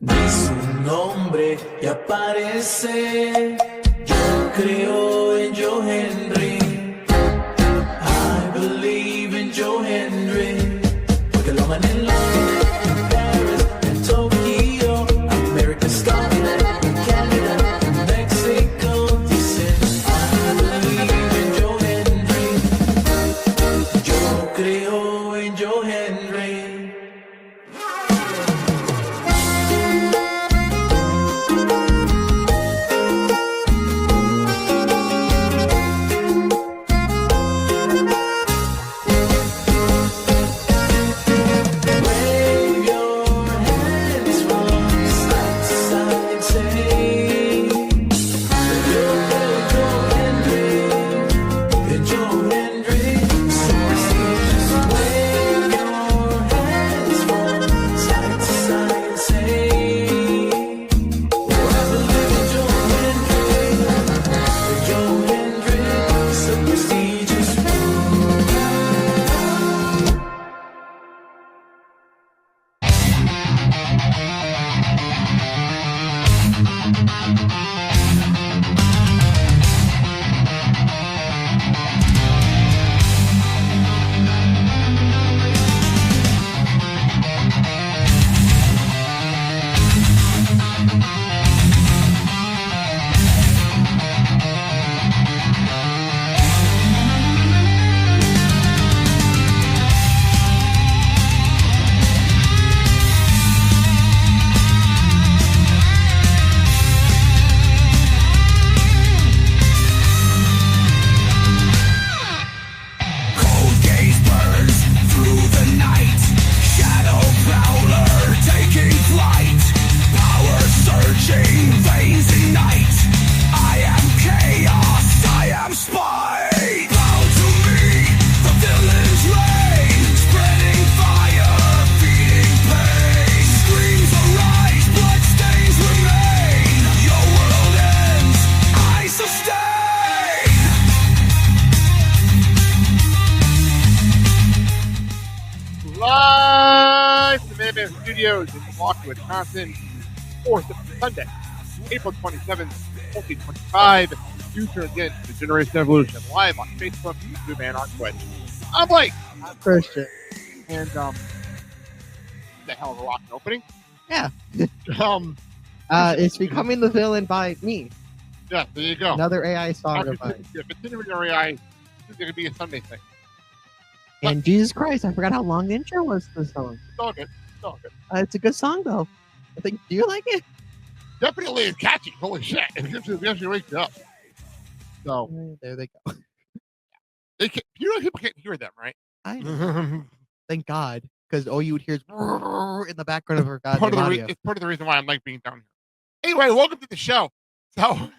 Di su nombre y aparece. Yo creo en Joe Henry. I believe in Joe Henry. Porque lo aman en London, en Paris, en Tokio, America, Scotland, en Canada, en Mexico. Dicen, I believe in Joe Henry. Yo creo en Joe Henry. Live from the Mania Studios in Milwaukee, Wisconsin, 4th of Sunday, April 27th, 2025. You turn again to Generation Evolution live on Facebook, YouTube, and on Twitch. I'm Blake. I'm Christian. And, the hell of a rockin' opening. Yeah. Um, It's Becoming the Villain by me. yeah, there you go. Another AI song of mine. If it's in your AI, it's going to be a Sunday thing. And Jesus Christ, I forgot how long the intro was to the song. It's all good. It's all good. It's a good song, though. I think, do you like it? Definitely is catchy. Holy shit. It gives you wakes you up. So, There they go. they can, you know people can't hear them, right? I know. Thank God. Because all you would hear is in the background of her goddamn audio. It's part of the reason why I like being down here. Anyway, welcome to the show. So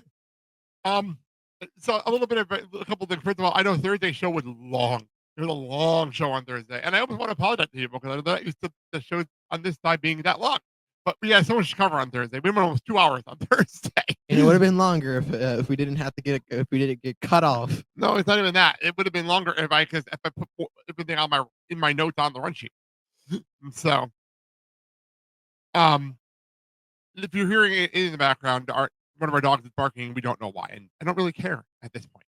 a little bit of a couple things. First of all, I know Thursday's show was long. It was a long show on Thursday, and I almost want to apologize to people because I'm not used to the shows on this side being that long. But we had so much to cover on Thursday. We went almost 2 hours on Thursday, And it would have been longer if we didn't have to if we didn't get cut off. No, it's not even that. It would have been longer if I put everything on in my notes on the run sheet. So, if you're hearing it in the background, one of our dogs is barking. We don't know why, and I don't really care at this point.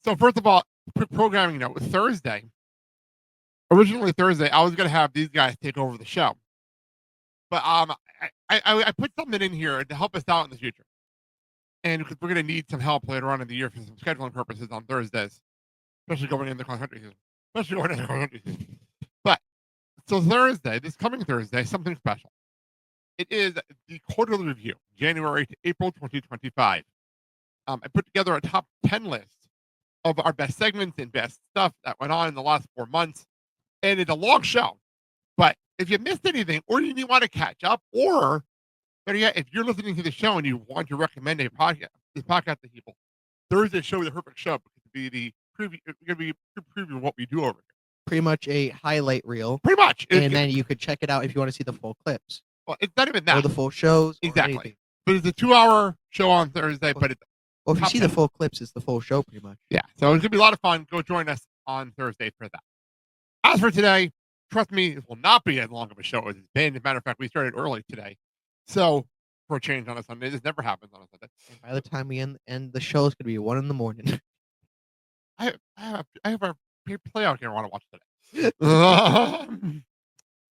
So first of all, quick programming note. Originally Thursday, I was going to have these guys take over the show. But I put something in here to help us out in the future. And because we're going to need some help later on in the year for some scheduling purposes on Thursdays, especially going into the cross-country season. But, so Thursday, this coming Thursday, something special. It is the quarterly review, January to April 2025. I put together a top 10 list of our best segments and best stuff that went on in the last 4 months. And it's a long show. But if you missed anything or you want to catch up, or better yet, if you're listening to the show and you want to recommend this podcast to people, Thursday show the perfect show because it'll be the preview. It's going to be a preview of what we do over here. Pretty much a highlight reel. Pretty much. And then you could check it out if you want to see the full clips. Well, it's not even that. Or the full shows. Exactly. Anything. But it's a 2-hour show on Thursday, but it's Well, if you see the full clips, it's the full show pretty much. Yeah. So it's going to be a lot of fun. Go join us on Thursday for that. As for today, trust me, it will not be as long of a show as it's been. As a matter of fact, we started early today. So, for a change on a Sunday, this never happens on a Sunday. And by the time we end the show, it's gonna be 1 a.m. I have a playoff game I want to watch today.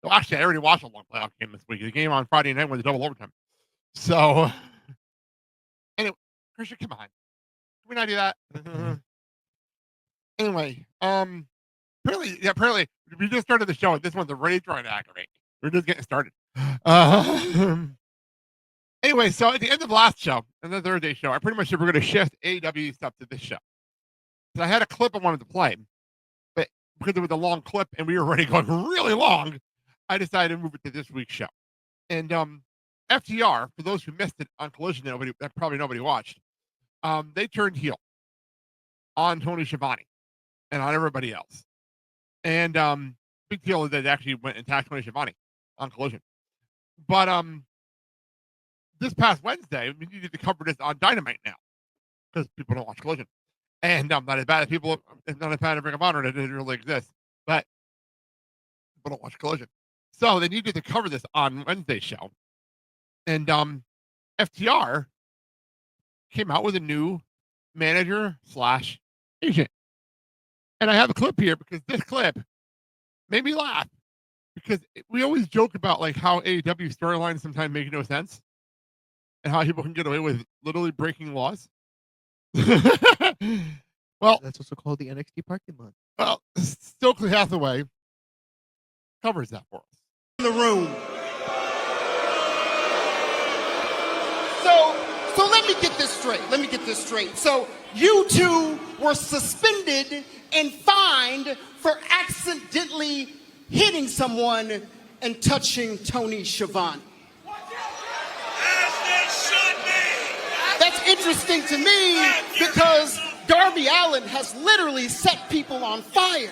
Well, actually, I already watched a long playoff game this week. The game on Friday night was double overtime. So, anyway, Christian, come on. Can we not do that? Anyway, apparently, we just started the show, and this one's already trying to aggravate. We're just getting started. Anyway, so at the end of last show, and the Thursday show, I pretty much said we're going to shift AEW stuff to this show. So I had a clip I wanted to play, but because it was a long clip and we were already going really long, I decided to move it to this week's show. And FTR, for those who missed it on Collision, that probably nobody watched, they turned heel on Tony Schiavone and on everybody else. And big deal is that they actually went and attacked Tony Schiavone on Collision. But this past Wednesday, we needed to cover this on Dynamite now because people don't watch Collision. And not as bad as people, not as bad as Ring of Honor, that didn't really exist, but people don't watch Collision. So they needed to cover this on Wednesday's show. And FTR came out with a new manager/agent. And I have a clip here because this clip made me laugh because we always joke about like how AEW storylines sometimes make no sense and how people can get away with literally breaking laws. Well, That's also called the NXT parking lot. well, Stokely Hathaway covers that for us. In the room. So let me get this straight. So you two were suspended and fined for accidentally hitting someone and touching Tony Schiavone. That's interesting to me because Darby Allin has literally set people on fire.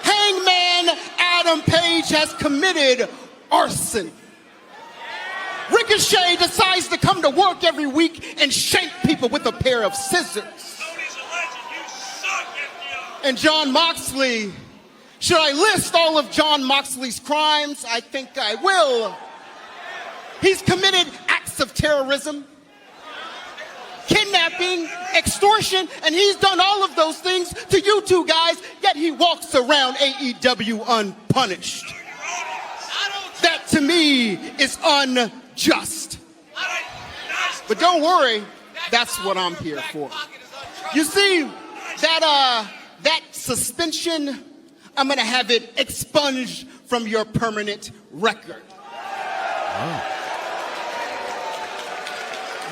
Hangman Adam Page has committed arson. Ricochet decides to come to work every week and shank people with a pair of scissors. Tony's a legend. You suck, FDR. And John Moxley, should I list all of John Moxley's crimes? I think I will. He's committed acts of terrorism, kidnapping, extortion, and he's done all of those things to you two guys, yet he walks around AEW unpunished. That to me is unjust. But don't worry, that's what I'm here for. You see, that suspension, I'm gonna have it expunged from your permanent record.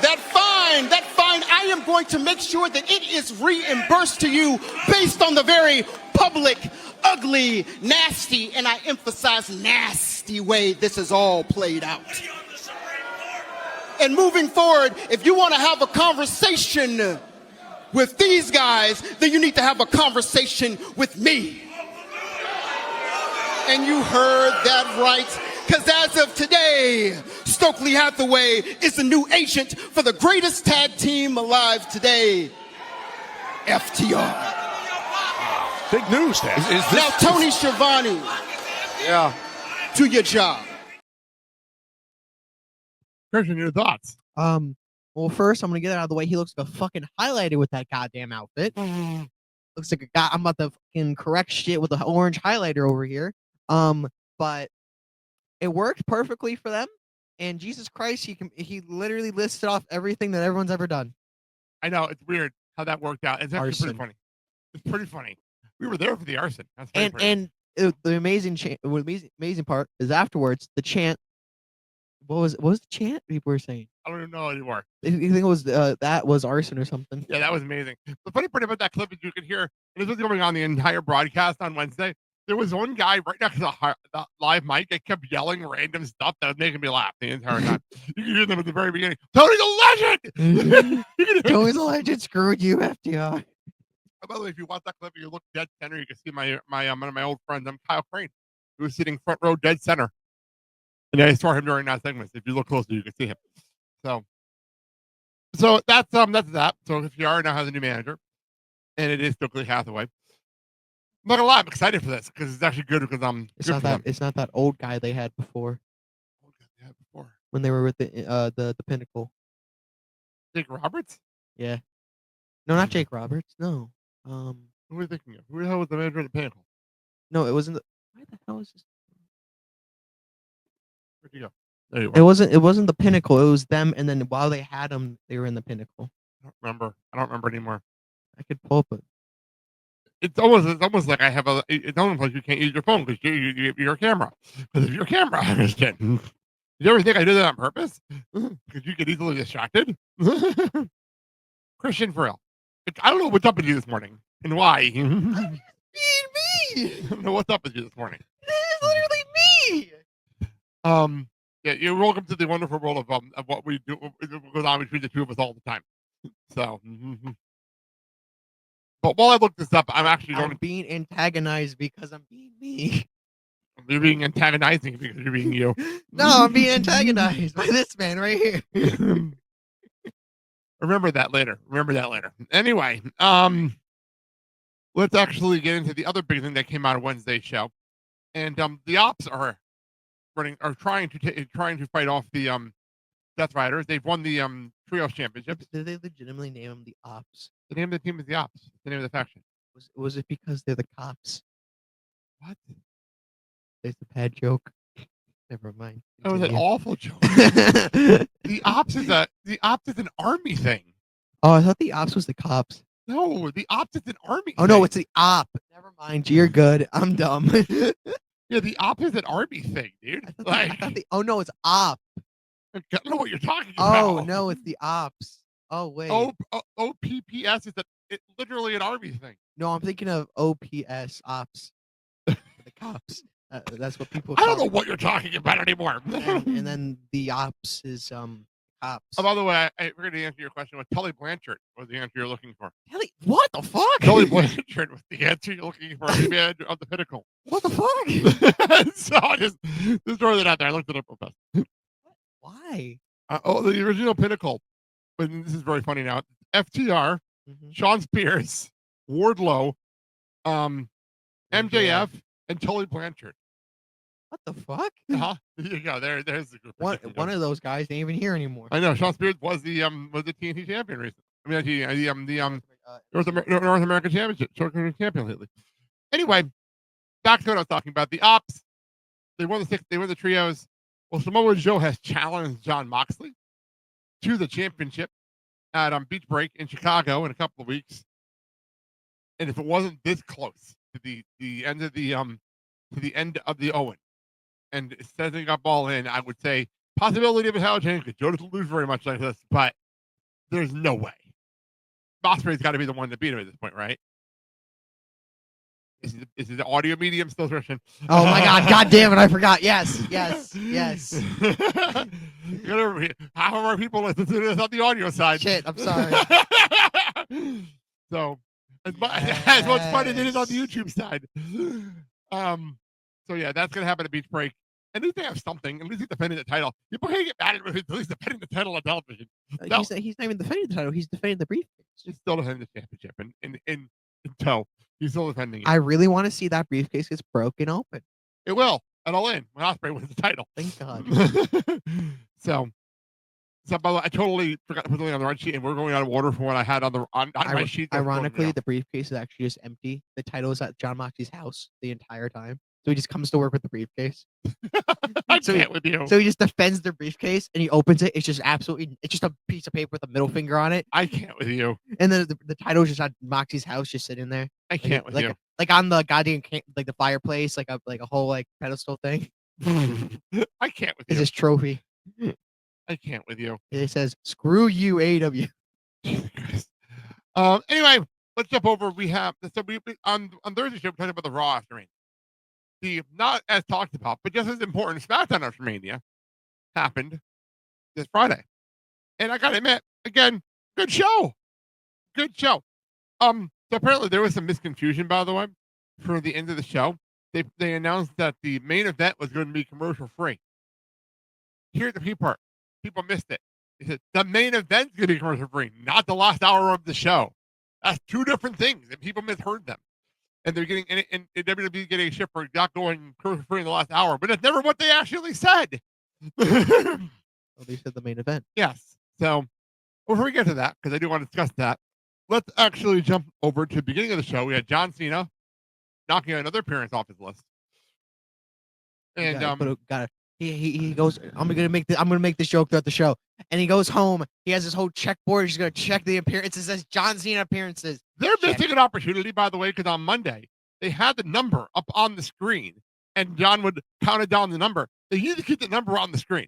That fine, I am going to make sure that it is reimbursed to you based on the very public, ugly, nasty, and I emphasize nasty way this is all played out. And moving forward, if you want to have a conversation with these guys, then you need to have a conversation with me. And you heard that right. Because as of today, Stokely Hathaway is the new agent for the greatest tag team alive today, FTR. Big news, Dad. Now, Tony Schiavone, Yeah. do your job. Christian, your thoughts? Well, first I'm gonna get it out of the way. He looks like a fucking highlighter with that goddamn outfit. Looks like a guy. I'm about to fucking correct shit with the orange highlighter over here. But it worked perfectly for them. And Jesus Christ, he literally listed off everything that everyone's ever done. I know it's weird how that worked out. It's actually Arson. pretty funny. It's pretty funny. We were there for the arson. That's The amazing amazing part is afterwards the chant. What was the chant people were saying? I don't even know anymore. I think it was that was arson or something. Yeah, that was amazing. The funny part about that clip is you could hear, and this was going on the entire broadcast on Wednesday. There was one guy right next to the live mic that kept yelling random stuff that was making me laugh the entire time. You could hear them at the very beginning. Tony's a legend! Tony's a legend. Screw you, FDR. By the way, if you watch that clip and you look dead center, you can see my one of my old friends, Kyle Crane, who was sitting front row dead center. And I saw him during that segment. If you look closer, you can see him. So that's that. So FTR now has a new manager, and it is Stokely Hathaway. not gonna lie, I'm excited for this because it's actually good because I'm. It's good not for them. that. It's not that old guy they had before What did they have before? when they were with the Pinnacle. Jake Roberts? Yeah. No, not Jake Roberts. No. Who are you thinking of? Who the hell was the manager of the Pinnacle? No, it wasn't. Why the hell is this? Where'd you go? There you It are. wasn't. It wasn't the Pinnacle. It was them. And then while they had them, they were in the Pinnacle. I don't remember. I don't remember anymore. I could pull up it. It's almost like I have a. It's almost like you can't use your phone because your camera. Because of your camera. Did you ever think I did that on purpose? Because you get easily distracted. Christian, for real. I don't know what's up with you this morning and why. Me. I don't know what's up with you this morning. This is literally me. Yeah, you're welcome to the wonderful world of what we do what goes on between the two of us all the time. So, but while I look this up, I'm actually going I'm being antagonized because I'm being me. you're being antagonizing because you're being you. No, I'm being antagonized by this man right here. Remember that later. Anyway, let's actually get into the other big thing that came out of Wednesday's show, and the Ops are trying to fight off the Death Riders. They've won the Trios Championships. Did they legitimately name them the Ops? The name of the team is the Ops. The name of the faction. Was it because they're the cops? What? There's a bad joke. Never mind. That was an Continue. awful joke. The Ops is an army thing. Oh, I thought the Ops was the cops. No, the Ops is an army. Oh no, thing. it's the Op. Never mind. You're good. I'm dumb. Yeah, the Op is an army thing, dude. Oh no, it's Op. I don't know what you're talking about. Oh no, it's the Ops. Oh wait. OPPS is it's literally an army thing. No, I'm thinking of OPS Ops. The cops. That's what people. I don't call know what you're talking about anymore. and then the Ops is cops. Oh, by the way, I forgot to answer your question. With Tully Blanchard was the answer you're looking for. What the fuck? Tully Blanchard was the answer you're looking for. Man of the Pinnacle. What the fuck? So I just throw that out there. I looked it up real fast. Why? The original Pinnacle. But this is very funny now. FTR, Sean Spears, Wardlow, MJF, and Tully Blanchard. What the fuck? There you go. There's the group. One of those guys ain't even here anymore. I know. Sean Spears was the TNT champion recently. I mean, the North American champion lately. Anyway, back to what I was talking about. The Ops. They won the trios. Well, Samoa Joe has challenged Jon Moxley to the championship at Beach Break in Chicago in a couple of weeks. And if it wasn't this close to the end of the Owen and setting up All In, I would say possibility of a title change because Joe doesn't lose very much like this, but there's no way. Ospreay's got to be the one to beat him at this point, right? Is the audio medium still Christian? Oh my God damn it, I forgot. Yes. Half of our people listen to this on the audio side. Shit, I'm sorry. So as much fun as it is on the YouTube side. So yeah, that's gonna happen at Beach Break. At least they have something. At least he's defending the title. People can't get mad at him. At least defending the title on television. No. He's not even defending the title. He's defending the briefcase. He's still defending the championship. In tow. He's still defending it. I really want to see that briefcase gets broken open. It will. At All In when Ospreay wins the title. Thank God. So by the way, I totally forgot to put something on the right sheet, and we're going out of order from what I had on my sheet. Ironically, the briefcase is actually just empty. The title is at Jon Moxley's house the entire time. So he just comes to work with the briefcase. I can't with you. So he just defends the briefcase and he opens it. It's just a piece of paper with a middle finger on it. I can't with you. And then the title is just at Moxie's house, just sitting there. I can't with you. Like on the goddamn like the fireplace, like a whole like pedestal thing. I can't with It's you. his trophy. I can't with you. It says "Screw you, AEW." Anyway, let's jump over. We have on Thursday show we talked about the Raw after Mania. The not as talked about, but just as important Smackdown after Mania happened this Friday, and I gotta admit, again, good show. So apparently there was some misconfusion, by the way, for the end of the show. They announced that the main event was going to be commercial free. Here's the key part. People missed it. They said the main event's going to be commercial free, not the last hour of the show. That's two different things, and people misheard them. and they're getting and WWE getting a shit for not going free in the last hour, but that's never what they actually said. Well, they said the main event. Yes. So before we get to that, because I do want to discuss that, let's actually jump over to the beginning of the show. We had John Cena knocking another appearance off his list. And he goes, I'm gonna make this joke throughout the show. And he goes home. He has his whole checkboard. He's gonna check the appearances. It says John Cena appearances. they're missing an opportunity, by the way, because on Monday they had the number up on the screen, and John would count it down the number. They need to keep the number on the screen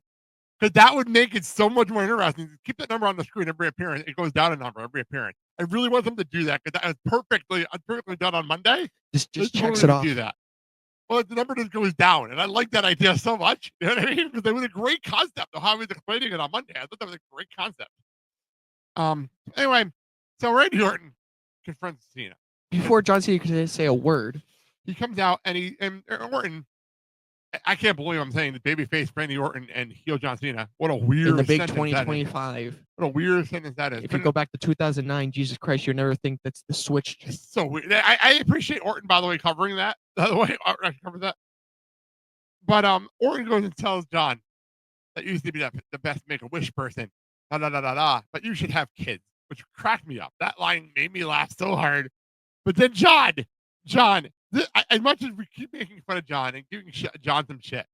because that would make it so much more interesting. Keep that number on the screen every appearance. It goes down a number every appearance. I really want them to do that because that was perfectly done on Monday. Just Let's checks totally it off. do that. Well, the number just goes down, and I like that idea so much. You know what I mean? Because it was a great concept of how he was explaining it on Monday. I thought that was a great concept. Anyway, so Randy Orton confronts Cena. Before John Cena could say a word, He comes out and Orton. I can't believe I'm saying the babyface Randy Orton and heel John Cena. What a weird in the big sentence that is. 2025. What a weird sentence that is. If you go back to 2009, Jesus Christ, you'll never think that's the switch. It's so weird. I appreciate Orton, by the way, covering that. By the way, Orton actually covered that. But Orton goes and tells John that you used to be the best Make-A-Wish person. Da da da da da. But you should have kids, which cracked me up. That line made me laugh so hard. But then John, as much as we keep making fun of John and giving John some shit,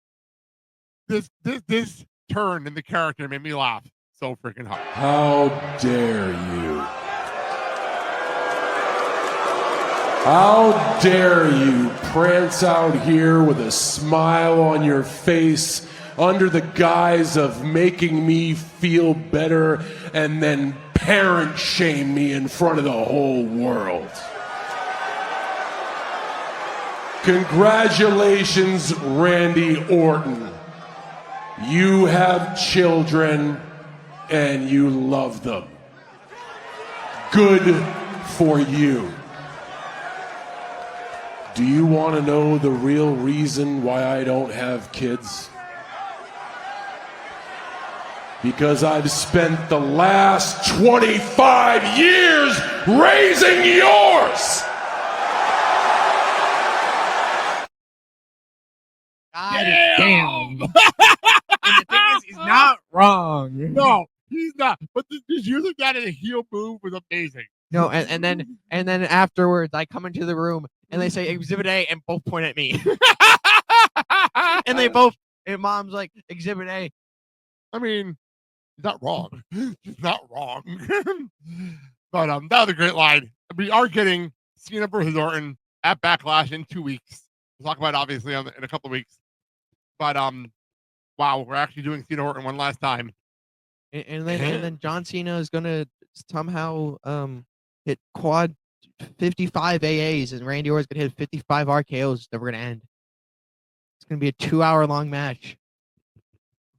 this turn in the character made me laugh so freaking hard. How dare you? How dare you prance out here with a smile on your face under the guise of making me feel better and then parent shame me in front of the whole world. Congratulations, Randy Orton. You have children and you love them. Good for you. Do you want to know the real reason why I don't have kids? Because I've spent the last 25 years raising yours! God damn. And the thing is, he's not wrong. No, he's not. But just using that in a heel move was amazing. No, and then afterwards, I come into the room and they say Exhibit A, and both point at me. And Mom's like, Exhibit A. I mean, he's not wrong. He's not wrong. But that was a great line. We are getting Cena versus Orton at Backlash in 2 weeks. We'll talk about it obviously in a couple of weeks. But wow, we're actually doing Cena Orton one last time. And then John Cena is gonna somehow hit quad 55 AAs, and Randy Orton's gonna hit 55 RKOs that we're gonna end. It's gonna be a 2-hour long match.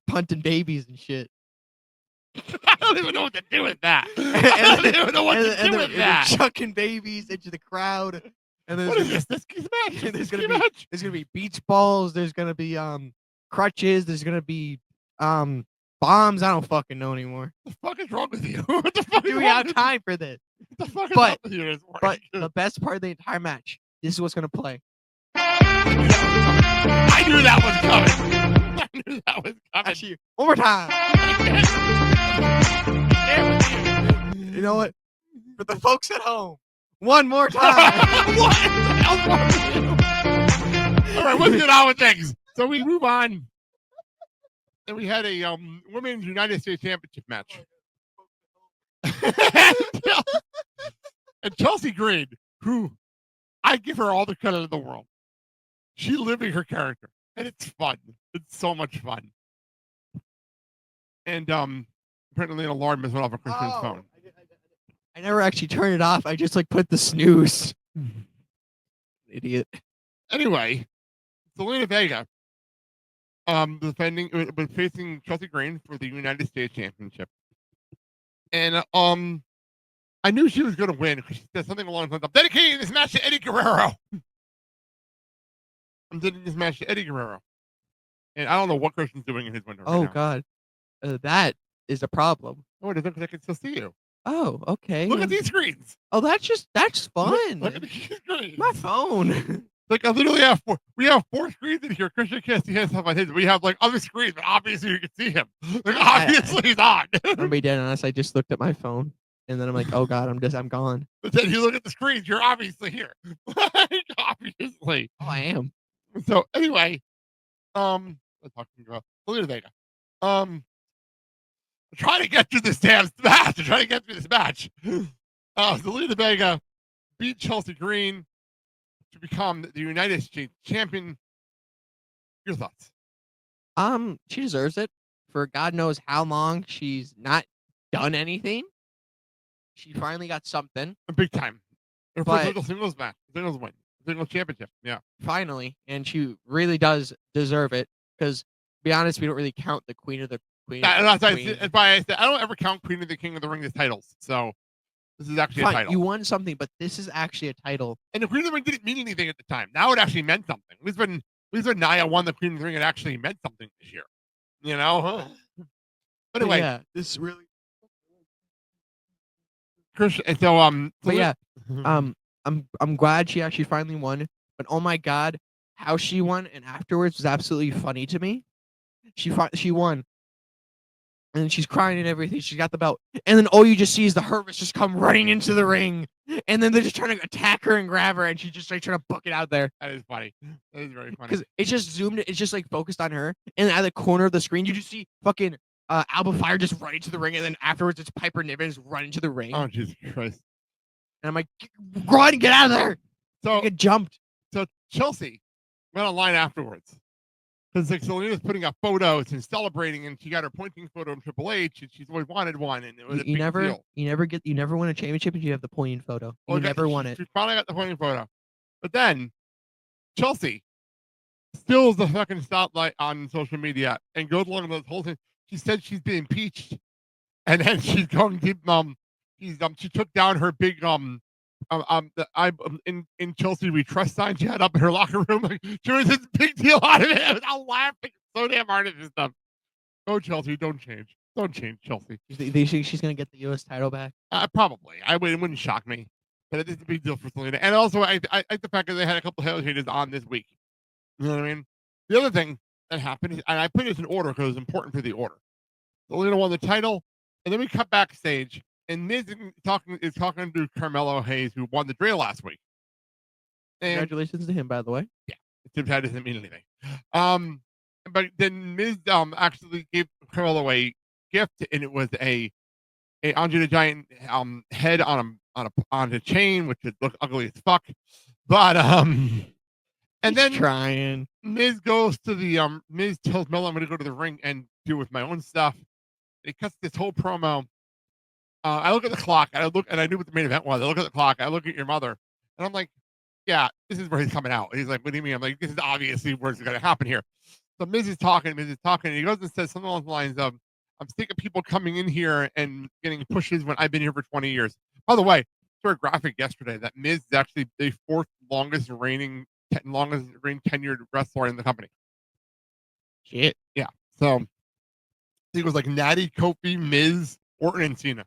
Punting babies and shit. I don't even know what to do with that. I don't even know what to do with that. They're chucking babies into the crowd. And What is this? This match? There's gonna be beach balls. There's gonna be crutches. There's gonna be bombs. I don't fucking know anymore. What the fuck is wrong with you? What the fuck is Do we wrong have with time for this? you? What the fuck is But- wrong with you this morning? But the best part of the entire match, this is what's gonna play. I knew that was coming. I knew that was coming. Actually, one more time. You know what? For the folks at home, one more time. What the hell's wrong with you? All right, let's get on with things. So we move on. And we had a Women's United States Championship match. And Chelsea Green, who I give her all the credit in the world. She's living her character. And it's fun. It's so much fun. And apparently an alarm is went off of Christian's phone. I never actually turned it off. I just put the snooze. Idiot. Anyway, Zelina Vega was facing Chelsea Green for the United States Championship. And I knew she was going to win because she said something along the lines of, dedicating this match to Eddie Guerrero. I'm dedicating this match to Eddie Guerrero. And I don't know what Christian's doing in his window right now. God. That is a problem. Oh, it isn't because I can still see you. Oh, okay. Look at these screens. Oh, that's fun. Look at these screens. My phone. Like I literally have four. We have 4 screens in here. Christian can't see his stuff on his. We have like other screens, but obviously you can see him. Like obviously he's on. I'm gonna be dead honest. I just looked at my phone, and then I'm like, oh god, I'm gone. But then you look at the screens. You're obviously here. Like, obviously. Oh, I am. So anyway, let's talk about Zelina Vega. Trying to get through this damn match. Trying to get through this match. Zelina Vega beat Chelsea Green to become the United States champion. Your thoughts? She deserves it. For God knows how long she's not done anything. She finally got something. Big time. Her But- first singles match, singles win, singles championship. Yeah. Finally, and she really does deserve it. Because, to be honest, we don't really count the Queen of the Queen. That's why I said I don't ever count Queen of the King of the Ring as titles. So this is actually a Fine, title. you won something, but this is actually a title. And the Queen of the Ring didn't mean anything at the time. Now it actually meant something. At least when Nia won the Queen of the Ring, it actually meant something this year. You know? But anyway, yeah, this really. Chris, and so But yeah, I'm glad she actually finally won. But oh my god, how she won and afterwards was absolutely funny to me. She won, and then she's crying and everything. She's got the belt, and then all you just see is the Hermits just come running into the ring, and then they're just trying to attack her and grab her, and she's just like trying to book it out there. that is funny. That is very funny. Because it's just zoomed, it's just like focused on her, and at the corner of the screen, you just see fucking Alba Fire just run into the ring, and then afterwards it's Piper Niven just run into the ring, Oh and Jesus Christ! I'm like, run, get out of there! So I get jumped. so Chelsea went online afterwards because like Zelina's putting up photos and celebrating, and she got her pointing photo in Triple H, and she's always wanted one, and it was a You big never, deal. you never win a championship if you have the pointing photo. You Well, never won she- it. She finally got the pointing photo, but then Chelsea steals the fucking spotlight on social media and goes along with the whole thing. She said she's been impeached, and then she's going to she took down her big in Chelsea we trust sign she had up in her locker room. Like, she was this big deal out of it. I was all laughing so damn hard at this stuff. Go Chelsea, don't change. Don't change, Chelsea. Do you think she's gonna get the U.S. title back? Probably. It wouldn't shock me. But it's a big deal for Zelina. And also, I like the fact that they had a couple of hesitators on this week. You know what I mean? The other thing that happened, and I put this in order because it was important for the order. Zelina won the title, and then we cut backstage, and Miz is talking to Carmelo Hayes, who won the Dre last week. And Congratulations to him, by the way. that doesn't mean anything. But then Miz actually gave Carmelo a gift, and it was a Andre the Giant head on a chain, which would look ugly as fuck. But and He's then trying. Miz goes to the Miz tells Melo I'm gonna go to the ring and do with my own stuff. He cuts this whole promo. I look at the clock and I knew what the main event was. I look at the clock, I look at your mother, and I'm like, yeah, this is where he's coming out. He's like, what do you mean? I'm like, this is obviously what's gonna happen here. So Miz is talking, and he goes and says something along the lines of, I'm sick of people coming in here and getting pushes when I've been here for 20 years. By the way, I saw a graphic yesterday that Miz is actually the 4th longest reigning tenured wrestler in the company. Shit. Yeah. So he was like Natty, Kofi, Miz, Orton, and Cena.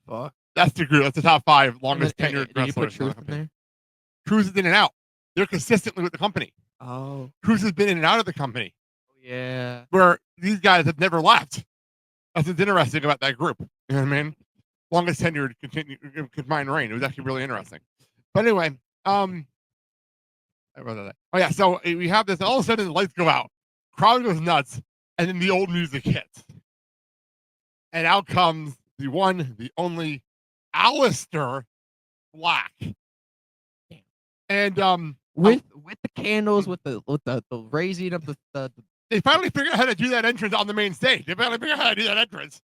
Fuck. That's the group. That's the top 5 And longest then, tenured did you put wrestlers. in the Truth in company. there? Cruz is in and out. They're consistently with the company. Oh. Cruz has been in and out of the company, Yeah. where these guys have never left. That's what's interesting about that group. You know what I mean? Longest tenured combined reign. It was actually really interesting. But anyway, oh yeah, so we have this. All of a sudden, the lights go out, crowd goes nuts, and then the old music hits, and out comes the one, the only, Aleister Black, and With the candles, with the raising of the they finally figured out how to do that entrance on the main stage. They finally figured out how to do that entrance.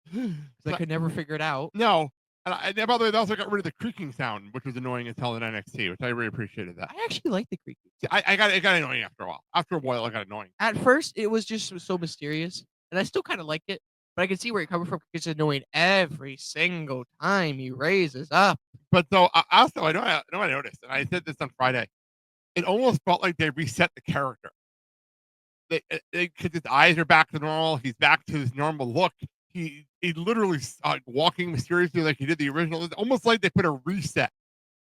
they could never figure it out. No. And by the way, they also got rid of the creaking sound, which was annoying as hell in NXT, which I really appreciated that. I actually like the creaky. It got annoying after a while. After a while, it got annoying. At first, it was just so mysterious, and I still kind of liked it. But I can see where you're coming from. It's annoying every single time he raises up. But so also, I know I noticed, and I said this on Friday. It almost felt like they reset the character. Because his eyes are back to normal. He's back to his normal look. he literally walking mysteriously like he did the original. It's almost like they put a reset,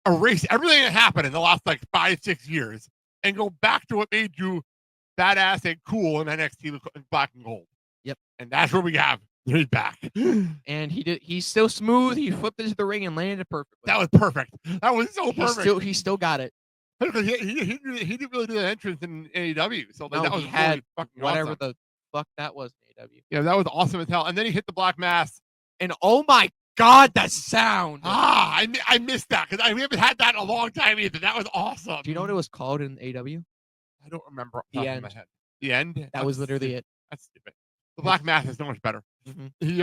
erase everything that happened in the last like 5-6 years, and go back to what made you badass and cool in NXT Black and Gold. Yep. And that's what we have. He's back. And he's still smooth. He flipped into the ring and landed it perfectly. That was perfect. That was so perfect. He still got it. Because he didn't really do that entrance in AEW, so No, that was he had really fucking whatever awesome. the fuck that was in AEW. Yeah, that was awesome as hell. And then he hit the black mass. And oh my god, that sound! I missed that because we haven't had that in a long time either. That was awesome. Do you know what it was called in AEW? I don't remember. The off End. my head. The End. That was literally it. That's stupid. The black mass is so much better. Mhm. He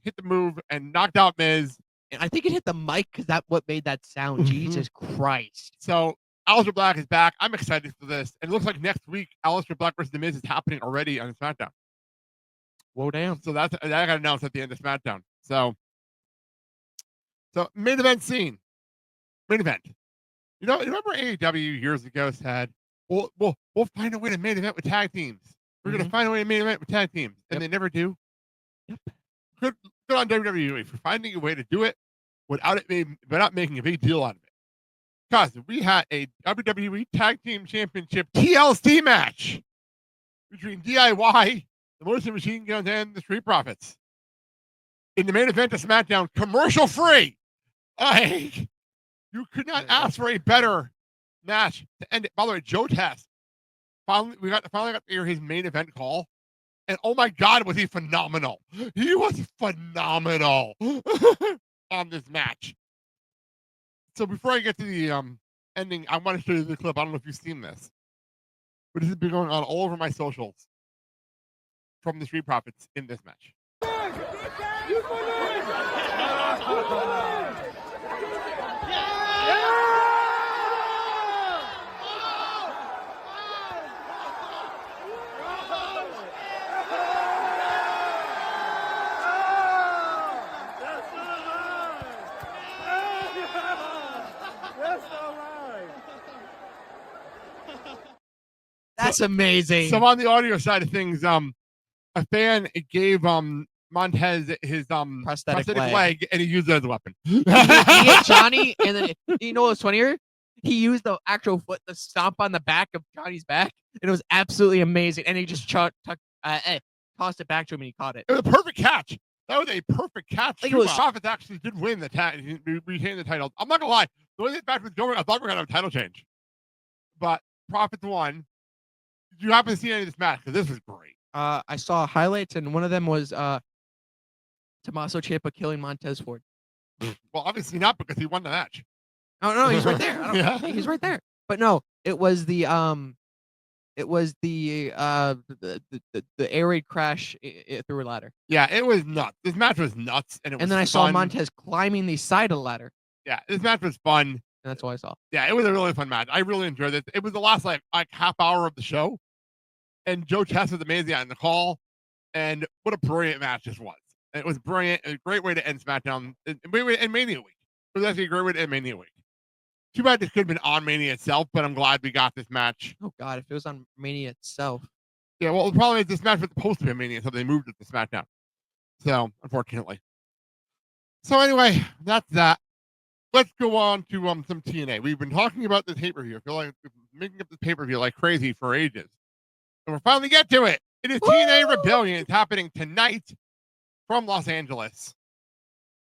hit the move and knocked out Miz. And I think it hit the mic because that's what made that sound. Jesus Christ! So Aleister Black is back. I'm excited for this. And it looks like next week, Aleister Black versus The Miz is happening already on SmackDown. Whoa, damn! So that got announced at the end of SmackDown. So main event scene. Main event. You remember AEW years ago said, we'll find a way to main event with tag teams. We're gonna find a way to main event with tag teams. And they never do. Yep. Good on WWE for finding a way to do it without making a big deal out of it. Because we had a WWE Tag Team Championship TLC match between DIY, the Motion Machine Guns, and the Street Profits. In the main event of SmackDown, commercial free. You could not ask for a better match to end it. By the way, Joe Test finally got to hear his main event call, and oh my God, was he phenomenal! He was phenomenal on this match. So before I get to the ending, I want to show you the clip. I don't know if you've seen this, but this has been going on all over my socials from the Street Profits in this match. That's amazing. So on the audio side of things, a fan gave Montez his prosthetic leg, and he used it as a weapon. He hit Johnny, and then you know what's funnier? He used the actual foot to stomp on the back of Johnny's back, and it was absolutely amazing. And he just tossed it back to him, and he caught it. It was a perfect catch. That was a perfect catch. Like it was- Profits actually did win the tag, retain the title. I'm not gonna lie. The way this match was going, I thought we were gonna have a title change, but Profits won. Did you happen to see any of this match? Because this was great. I saw highlights, and one of them was Tommaso Ciampa killing Montez Ford. Well, obviously not, because he won the match. Oh no, he's right there. Yeah. He's right there. But no, it was the air raid crash through a ladder. Yeah, it was nuts. This match was nuts, and Then I saw Montez climbing the side of the ladder, Yeah, this match was fun. and that's all I saw. Yeah, it was a really fun match. I really enjoyed it. It was the last like half hour of the show, and Joe Chess was amazing on the call. And what a brilliant match this was. It was brilliant. A great way to end SmackDown and Mania week. It was actually a great way to end Mania week. Too bad this could have been on Mania itself, but I'm glad we got this match. Oh God, if it was on Mania itself. Yeah, well, the problem is this match was supposed to be Mania, so they moved it to SmackDown. So, unfortunately. So anyway, that's that. Let's go on to some TNA. We've been talking about this pay-per-view. I feel like we've been making up this pay-per-view like crazy for ages. And we're finally get to it. It is TNA Rebellion. It's happening tonight from Los Angeles.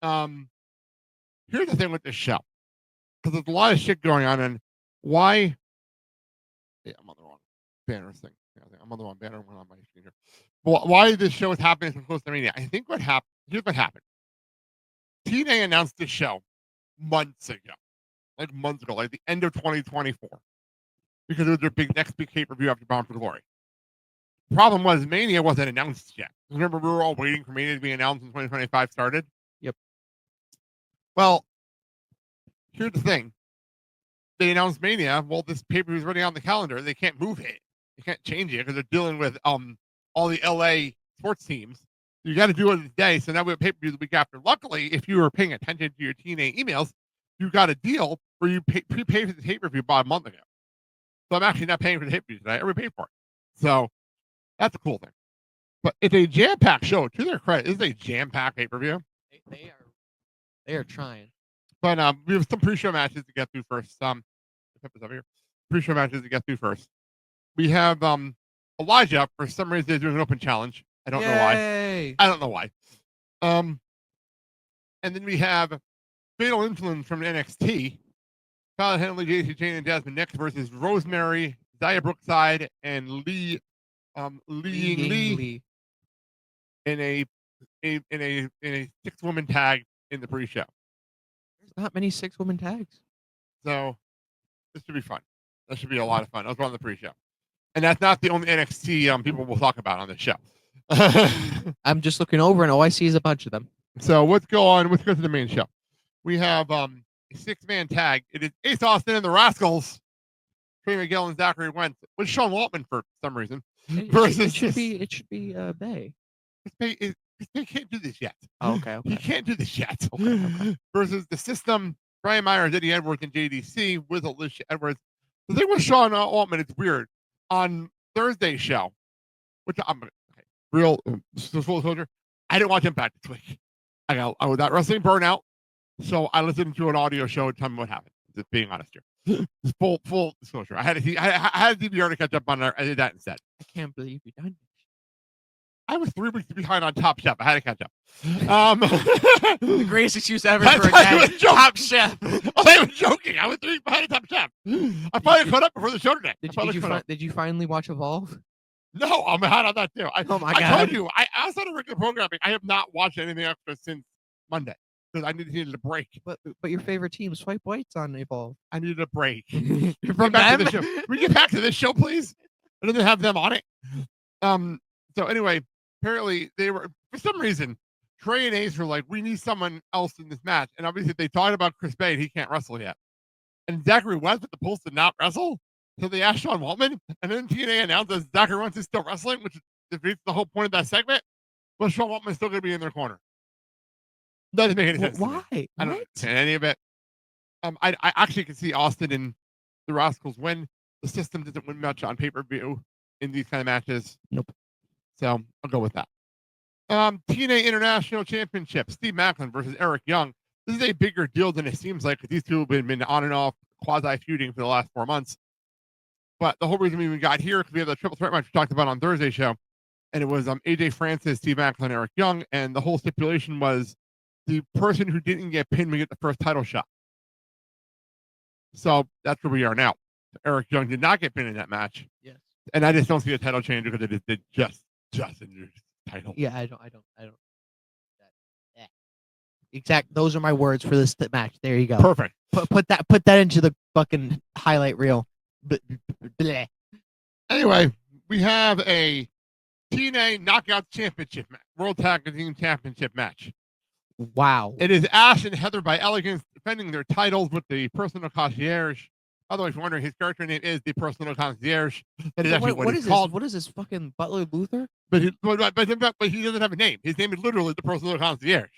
Here's the thing with this show. Because there's a lot of shit going on, and why? Yeah, I'm on the wrong banner thing. Yeah, I'm on the wrong banner on my screen here. Well, why this show is happening so close to Mania? I think what happened. Here's what happened. TNA announced this show months ago, like the end of 2024, because it was their next big pay-per-view after Bound for Glory. The problem was Mania wasn't announced yet. Remember, we were all waiting for Mania to be announced when 2025 started. Yep. Well, here's the thing. They announced Mania. Well, this pay-per-view is already on the calendar. They can't move it. They can't change it because they're dealing with all the LA sports teams. You got to do it today. So now we have pay-per-view the week after. Luckily, if you were paying attention to your TNA emails, you got a deal where you prepay for the pay-per-view about a month ago. So I'm actually not paying for the pay-per-view today. I already paid for it. So that's a cool thing. But it's a jam-packed show. To their credit, this is a jam-packed pay-per-view. They are trying. But we have some pre-show matches to get through first. Put this over here. Pre-show matches to get through first. We have Elijah. For some reason, they're doing an open challenge. I don't know why. I don't know why. And then we have Fatal Influence from NXT. Fallon Henley, JC Jane, and Jasmine Nix versus Rosemary, Zaya Brookside, and Lee Lee in a 6-woman tag in the pre-show. There's not many 6-woman tags. So this should be fun. That should be a lot of fun. I was on the pre-show, and that's not the only NXT people will talk about on this show. I'm just looking over, and all I see is a bunch of them. So let's go on. Let's go to the main show. We have a 6-man tag. It is Ace Austin and the Rascals, Trey Miguel and Zachary Wentz with Sean Waltman for some reason. It should be Bay. They can't do this yet. Oh, okay. He can't do this yet. Okay. Versus the System, Brian Myers, Eddie Edwards, and JDC with Alicia Edwards. The thing with Sean Altman, it's weird. On Thursday's show, which I'm real full soldier, I didn't watch Impact this week. I was at wrestling burnout, so I listened to an audio show and tell me what happened. Just being honest here, full disclosure. I had a DVR to catch up on. I did that instead. I can't believe you done. I was 3 weeks behind on Top Chef. I had to catch up. The greatest excuse ever for a guy. Top Chef. I was joking. I was 3 weeks behind on Top Chef. I finally caught up before the show today. Did you finally watch Evolve? No, I'm behind on that too. Oh my God. I told you, outside of regular programming, I have not watched anything extra since Monday because I needed a break. But your favorite team, Swipe White's on Evolve. I needed a break. From them? To the show. Can we get back to this show, please? I didn't have them on it. So anyway, apparently they were, for some reason, Trey and Ace were like, we need someone else in this match. And obviously they talked about Chris Bay and he can't wrestle yet. And Zachary Wentz with the Pulse did not wrestle. So they asked Sean Waltman, and then TNA announced that Zachary Wentz is still wrestling, which defeats the whole point of that segment. But Sean Waltman is still going to be in their corner. Doesn't make any sense. Why? I don't understand any of it. I actually can see Austin and the Rascals win. The System doesn't win much on pay-per-view in these kind of matches. Nope. So I'll go with that. TNA International Championship, Steve Macklin versus Eric Young. This is a bigger deal than it seems like because these two have been on and off quasi-feuding for the last 4 months. But the whole reason we even got here, because we have the triple threat match we talked about on Thursday's show, and it was AJ Francis, Steve Macklin, Eric Young, and the whole stipulation was the person who didn't get pinned would get the first title shot. So that's where we are now. Eric Young did not get pinned in that match. Yes. And I just don't see a title change because it just introduced the title. Yeah, I don't. Exact. Those are my words for this match. There you go. Perfect. Put that into the fucking highlight reel. Bleh. Anyway, we have a TNA Knockout Championship match, World Tag Team Championship match. Wow. It is Ash and Heather by Elegance defending their titles with the Personal Concierge. Otherwise, if you're wondering, his character name is the Personal Concierge. That is actually what he's called. What is this fucking Butler Luther? But he doesn't have a name. His name is literally the Personal Concierge.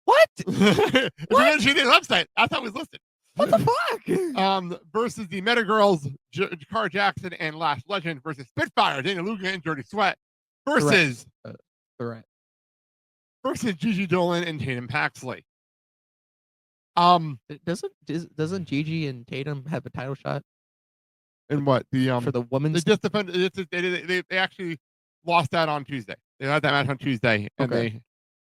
What? If you mention his website, that's how he's listed. What the fuck? Versus the Meta Girls, Jakar Jackson and Lash Legend versus Spitfire, Daniel Luga and Dirty Sweat versus versus Gigi Dolan and Tatum Paxley. Doesn't Gigi and Tatum have a title shot? And what the for the women's? They just defended. They actually lost that on Tuesday. They had that match on Tuesday, and okay.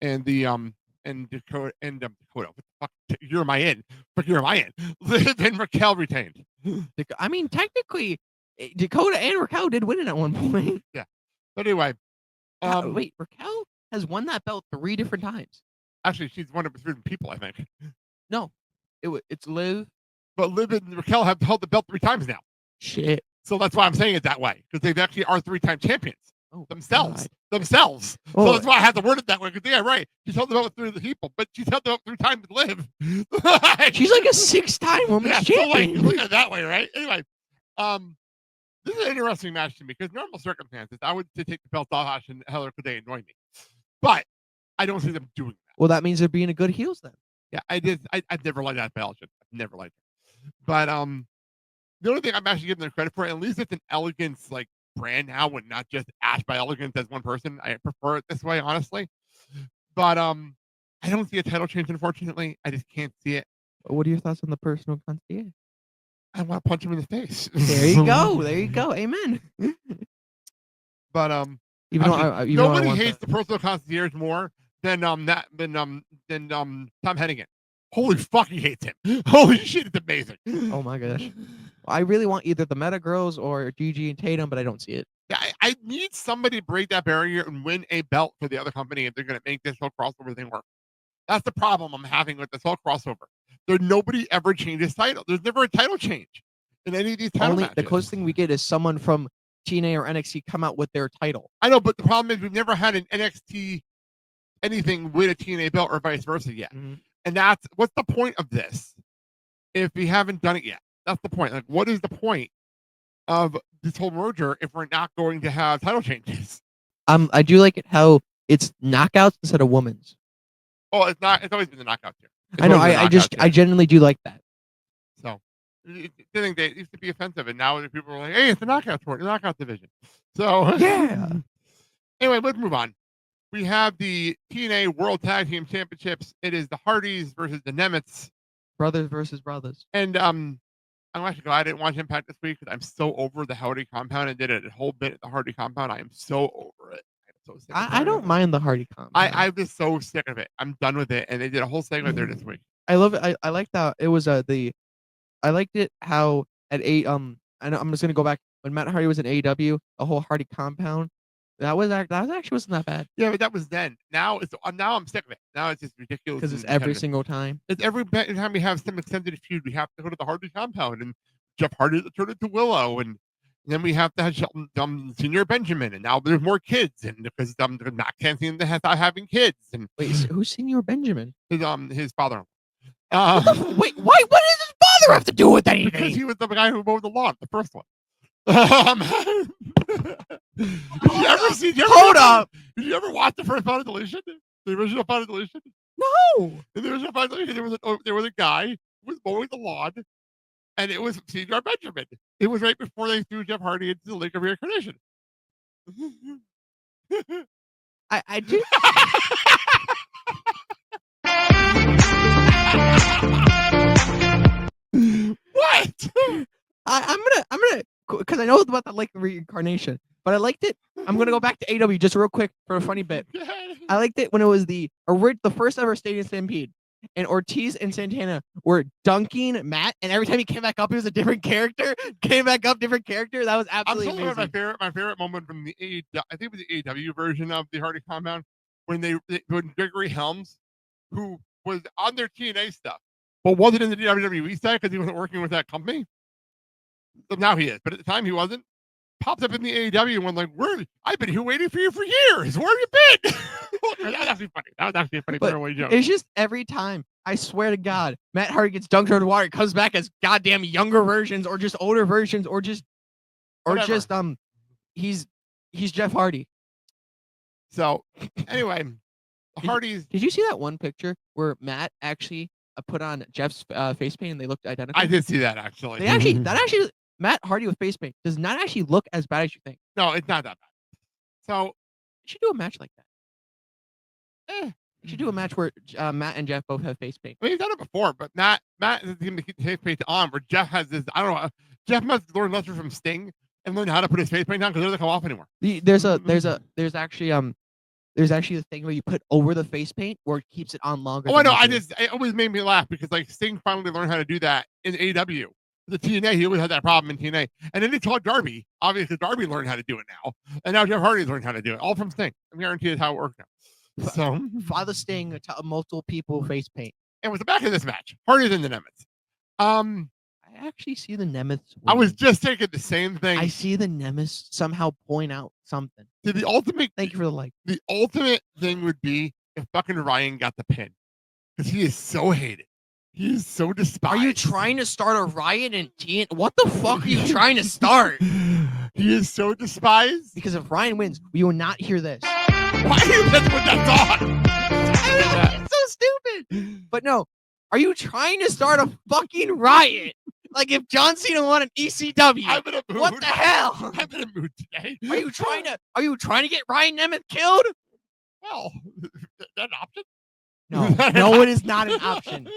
And Dakota. What the fuck? You're my in. But you're my in. Then Raquel retained. I mean, technically, Dakota and Raquel did win it at one point. Yeah. But anyway, wait, Raquel has won that belt 3 different times. Actually, she's one of the 3 people, I think. No, it's Liv. But Liv and Raquel have held the belt 3 times now. Shit. So that's why I'm saying it that way, because they actually are 3-time champions. Oh, themselves. God. So that's why I had to word it that way. Because yeah, right. She's held the belt with 3 people, but she's held the belt 3 times to Liv. She's like a 6-time women's champion. So look at it that way, right? Anyway, this is an interesting match to me because normal circumstances, I would take the belt off Ash and Heather because they annoy me, but I don't see them doing that. Well, that means they're being a good heels then. Yeah, I've never liked that Belgian. I've never liked her. But the only thing I'm actually giving them credit for, at least it's an elegance like brand now, and not just Ash by Elegance as one person. I prefer it this way, honestly. But I don't see a title change, unfortunately. I just can't see it. What are your thoughts on the personal concierge? I want to punch him in the face. There you go. There you go. Amen. But Even though nobody I want hates that. the personal concierge more than Tom Hennigan. Holy fuck, he hates him. Holy shit, it's amazing. Oh my gosh. I really want either the Meta Girls or Gigi and Tatum, but I don't see it. Yeah, I need somebody to break that barrier and win a belt for the other company if they're going to make this whole crossover thing work. That's the problem I'm having with this whole crossover. Nobody ever changes title. There's never a title change in any of these title matches. The closest thing we get is someone from TNA or NXT come out with their title. I know, but the problem is we've never had an NXT anything with a TNA belt or vice versa yet. Mm-hmm. And that's what's the point of this if we haven't done it yet? That's the point. Like, what is the point of this whole merger if we're not going to have title changes? I do like it how it's knockouts instead of women's. Oh, it's not. It's always been the knockouts here. I know. I genuinely do like that. So I think they used to be offensive, and now people are like, "Hey, it's the knockout sport, the knockout division." So yeah. Anyway, let's move on. We have the TNA World Tag Team Championships. It is the Hardys versus the Nemets. Brothers versus brothers. And I'm actually glad I didn't watch Impact this week because I'm so over the Hardy compound. I did a whole bit at the Hardy compound. I am so over it. I'm so sick. I don't mind the Hardy compound. I'm just so sick of it. I'm done with it. And they did a whole segment there this week. I love it. I like that. It was I liked it how at I'm just gonna go back when Matt Hardy was in AEW, a whole Hardy compound. That actually wasn't that bad. Yeah, but that was then. Now I'm sick of it. Now it's just ridiculous. Because it's every single time. It's every time we have some extended feud, we have to go to the Hardy compound, and Jeff Hardy turned into Willow, and then we have to have Shelton, Senior Benjamin, and now there's more kids, and because Matt can't seem to have having kids, and wait, who's Senior Benjamin? His father. Wait, why? What does his father have to do with anything? Because he was the guy who mowed the lawn, the first one. Hold up! Did you ever watch the first Final Deletion? The original Final Deletion? No. In the original Final Deletion, there was a guy who was mowing the lawn, and it was Senior Benjamin. It was right before they threw Jeff Hardy into the Lake of Reincarnation. I do. What? I'm gonna because I know about the Lake of Reincarnation, but I liked it. I'm gonna go back to AW just real quick for a funny bit. I liked it when it was the first ever Stadium Stampede, and Ortiz and Santana were dunking Matt, and every time he came back up, he was a different character. Different character. That was absolutely amazing. My favorite moment from the I think it was the AEW version of the Hardy compound when when Gregory Helms, who was on their TNA stuff, but wasn't in the WWE side because he wasn't working with that company. So now he is, but at the time he wasn't. Pops up in the AEW and went like, I've been here waiting for you for years. Where have you been? That was actually funny. That was actually a funny throwaway joke. It's just every time, I swear to God, Matt Hardy gets dunked under the water, comes back as goddamn younger versions or just older versions or just he's Jeff Hardy. So anyway, Hardy's. Did you see that one picture where Matt actually put on Jeff's face paint and they looked identical? I did see that actually. Matt Hardy with face paint does not actually look as bad as you think. No, it's not that bad. So you should do a match like that. You should do a match where Matt and Jeff both have face paint. I mean, he's done it before, but Matt is going to keep the face paint on. Where Jeff has this, I don't know. Jeff must learn lessons from Sting and learn how to put his face paint on because it doesn't come off anymore. There's actually a thing where you put over the face paint where it keeps it on longer. Oh, I know. It always made me laugh because like Sting finally learned how to do that in AEW. The TNA, he always had that problem in TNA. And then he taught Darby. Obviously, Darby learned how to do it now. And now Jeff Hardy's learned how to do it. All from Sting. I'm guaranteed it's how it works now. So, Father Sting, multiple people face paint. And with the back of this match, Hardy's in the Nemets. I actually see the Nemets. I was just thinking the same thing. I see the Nemets somehow point out something. The ultimate. Thank you for the like. The ultimate thing would be if fucking Ryan got the pin. Because he is so hated. He is so despised. Are you trying to start a riot in TNA? What the fuck are you trying to start? He is so despised. Because if Ryan wins, we will not hear this. Why do you put that on? It's so stupid. But no, are you trying to start a fucking riot? Like if John Cena won an ECW, I'm in a mood. what the hell? I'm in a mood today. Are you trying to get Ryan Nemeth killed? Well, is that an option? No, it is not an option.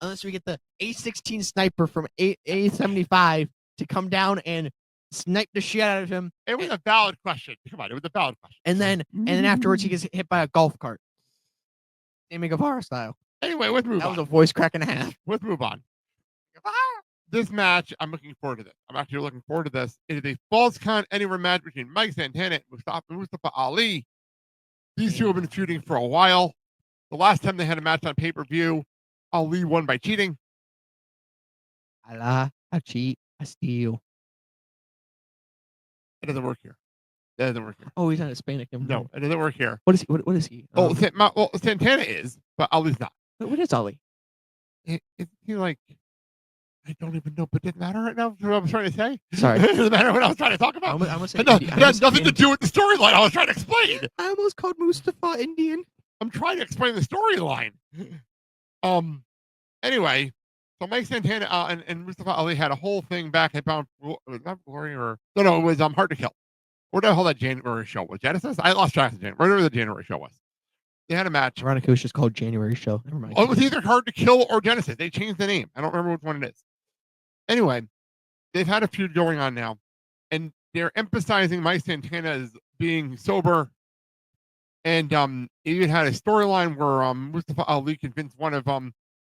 Unless we get the A16 sniper from A75 to come down and snipe the shit out of him. It was a valid question. Come on, it was a valid question. And then afterwards he gets hit by a golf cart. Sammy Guevara style. Anyway, let's move That on. was a voice crack and a half. Let's move on. This match, I'm looking forward to this. I'm actually looking forward to this. It is a false count anywhere match between Mike Santana and Mustafa Ali. These two have been feuding for a while. The last time they had a match on pay-per-view, Ali won by cheating. I cheat, I steal. It doesn't work here. That doesn't work here. Oh, he's not Hispanic. No, it doesn't work here. What is he? What is he? Well, Santana is, but Ali's not. What is Ali? He like, I don't even know, but it doesn't matter right now. What I was trying to say. Sorry. It doesn't matter what I was trying to talk about. I'm gonna say It has nothing to do with the storyline I was trying to explain. I almost called Mustafa Indian. I'm trying to explain the storyline. Anyway, so Mike Santana and Mustafa Ali had a whole thing back at Bound. Was that Glory or no? It was Hard to Kill. What the hell that January show was? Genesis? I lost track of January. Whatever the January show was. They had a match. Veronica was just called January Show. Never mind. Oh, it was either Hard to Kill or Genesis. They changed the name. I don't remember which one it is. Anyway, they've had a feud going on now, and they're emphasizing Mike Santana as being sober. And he even had a storyline where Mustafa Ali convinced one of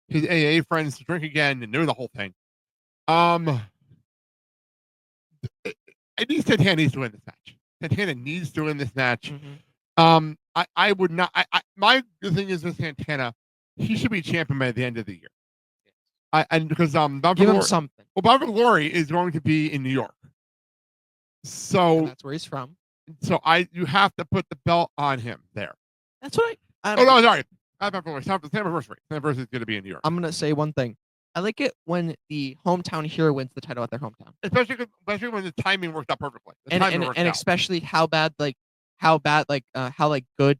his AA friends to drink again and knew the whole thing. I think Santana needs to win this match. Santana needs to win this match. Mm-hmm. I would not. My thing is with Santana, he should be champion by the end of the year. And because Give him something. Well, Bound for Glory is going to be in New York, so And that's where he's from. So you have to put the belt on him there. That's what I. Oh no, sorry. Not Bound for Glory. It's anniversary. The anniversary is going to be in New York. I'm gonna say one thing. I like it when the hometown hero wins the title at their hometown, Especially when the timing worked out perfectly. and especially how good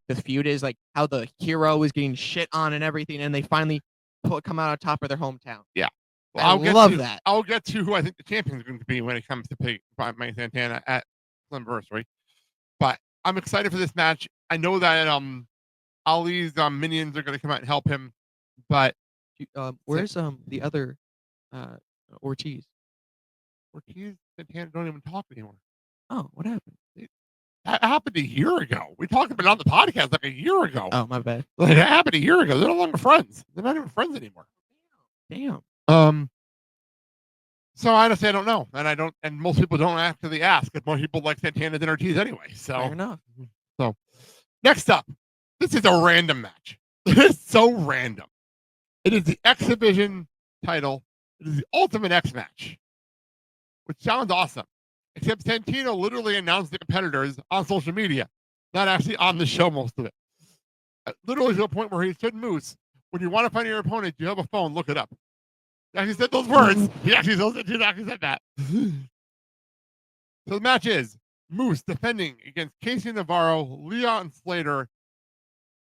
the feud is, like how the hero is getting shit on and everything, and they finally come out on top of their hometown. Yeah, well, I love that. I'll get to who I think the champion is going to be when it comes to pick Mike Santana at anniversary. But I'm excited for this match. I know that Ali's minions are going to come out and help him, but where's the other Ortiz? Ortiz and Santana don't even talk anymore. Oh, what happened? That happened a year ago. We talked about it on the podcast like a year ago. Oh, my bad. Like, it happened a year ago. They're no longer friends. They're not even friends anymore. Damn. So honestly, I don't know, and most people don't actually ask. Because more people like Santana than Ortiz anyway. So Fair enough. So next up, this is a random match. It is so random. It is the X Division title. It is the Ultimate X match, which sounds awesome. Except Santino literally announced the competitors on social media, not actually on the show, most of it. Literally to a point where he said, Moose, when you want to find your opponent, you have a phone, look it up. He actually said those words. He actually said that. So the match is Moose defending against Casey Navarro, Leon Slater,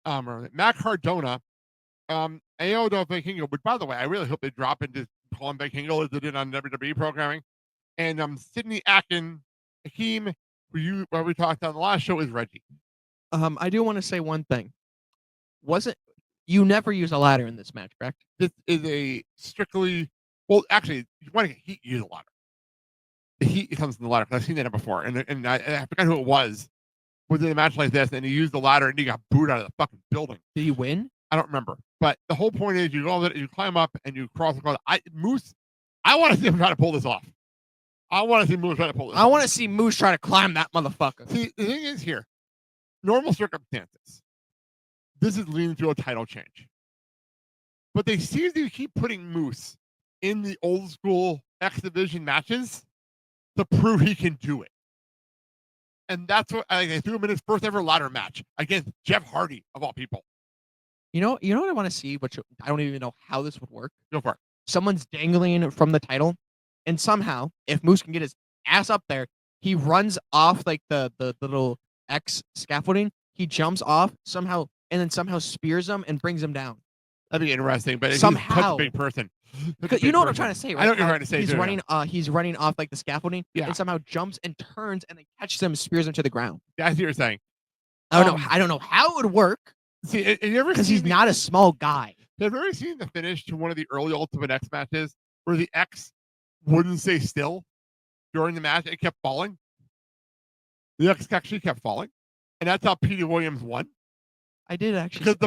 Matt Cardona, Aodo Vikingo, which, by the way, I really hope they drop into call him Vikingo as they did on WWE programming. And Sydney Akin, Hakeem, who we talked on the last show, is Reggie. I do want to say one thing. You never use a ladder in this match, correct? This is a strictly, well, actually, you want to get heat, use a ladder. The heat comes from the ladder, because I've seen that before. And I forgot who it was in a match like this, and he used the ladder, and he got booed out of the fucking building. Did he win? I don't remember. But the whole point is you climb up, and you cross across. Moose, I want to see him try to pull this off. I want to see Moose try to pull this off. I want to see Moose try to climb that motherfucker. See, the thing is here, normal circumstances, this is leading to a title change. But they seem to keep putting Moose in the old school X Division matches to prove he can do it. And that's what I threw him in his first ever ladder match against Jeff Hardy, of all people. You know what I want to see, which I don't even know how this would work. Go for it. Someone's dangling from the title, and somehow, if Moose can get his ass up there, he runs off like the little X scaffolding. He jumps off somehow, and then somehow spears him and brings him down. That'd be interesting, but he's Somehow. such a big person. Such a Because big you know what I'm person. trying to say, right? I know what you're How trying to say. He's too, running. He's running off like the scaffolding, Yeah. and somehow jumps and turns and then catches him, spears him to the ground. Yeah, I see what you're saying. I don't know how it would work See, have you ever because seen he's not a small guy. Have you ever seen the finish to one of the early Ultimate X matches where the X wouldn't stay still during the match? It kept falling. The X actually kept falling, and that's how Petey Williams won. I did actually. Because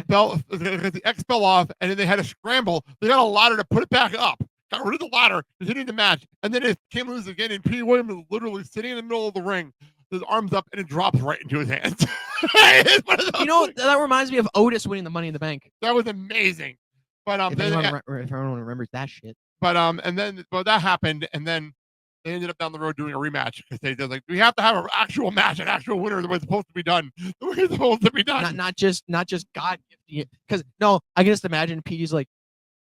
the X fell off, and then they had to scramble. They got a ladder to put it back up. Got rid of the ladder, continued the match, and then it came loose again. And Petey Williams was literally sitting in the middle of the ring, his arms up, and it drops right into his hands. You know, that reminds me of Otis winning the Money in the Bank. That was amazing. But If anyone remembers that shit. But and then that happened, and then they ended up down the road doing a rematch because they did like we have to have an actual match, an actual winner the way it's supposed to be done. The way it's supposed to be done. Not just God gifting it. Because no, I can just imagine Petey's like,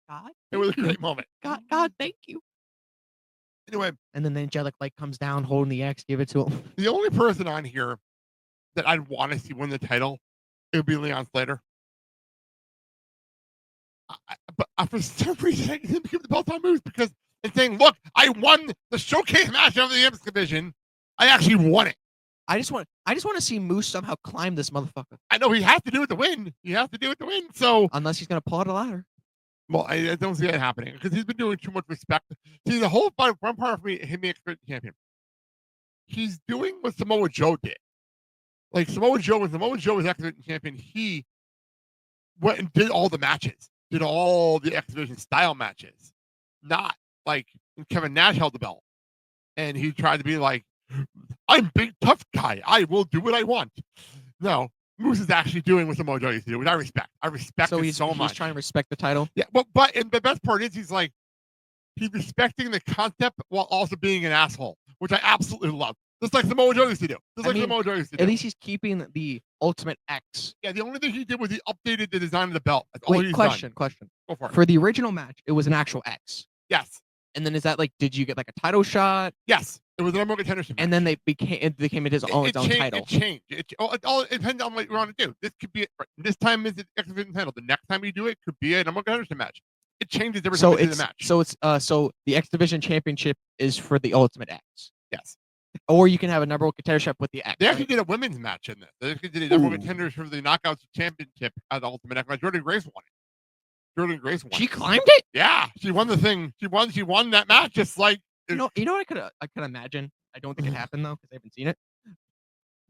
God. It was a great moment. God, thank you. Anyway, and then the angelic light comes down, holding the X, give it to him. The only person on here that I'd want to see win the title, it would be Leon Slater. But for some reason, I didn't give the belt on Moose because it's saying, look, I won the showcase match of the Imps division. I actually won it. I just want to see Moose somehow climb this motherfucker. I know he has to do it to win. So unless he's gonna pull out a ladder. Well, I don't see that happening because he's been doing too much respect. See, the whole one part of me, him being expert champion, he's doing what Samoa Joe did. Like Samoa Joe, when Samoa Joe was X-Division champion, he went and did all the matches, did all the X-Division style matches, not like when Kevin Nash held the belt. And he tried to be like, I'm big tough guy. I will do what I want. No. Moose is actually doing what Samoa Joe used to do, which I respect. I respect it so much. He's trying to respect the title. Yeah, but the best part is he's respecting the concept while also being an asshole, which I absolutely love. Just like Samoa Joe used to do. At least he's keeping the Ultimate X. Yeah, the only thing he did was he updated the design of the belt. That's all he's question. done. Go for it. For the original match, it was an actual X. Yes. And then is that like, did you get like a title shot? Yes. It was an number one contendership. And then it became his own title. It changed. It all depends on what you want to do. This could be this time is the X-Division title. The next time you do it could be a number one contendership match. It changes every time you do the match. So the X Division Championship is for the Ultimate X. Yes. Or you can have a number one contendership with the X. They actually did a women's match in this. They actually did a number one contenders for the Knockouts Championship at the Ultimate X. Jordan Grace won it. Jordan Grace won. She climbed it. Yeah, she won the thing. She won that match just like. You know what I could imagine. I don't think it happened though because I haven't seen it.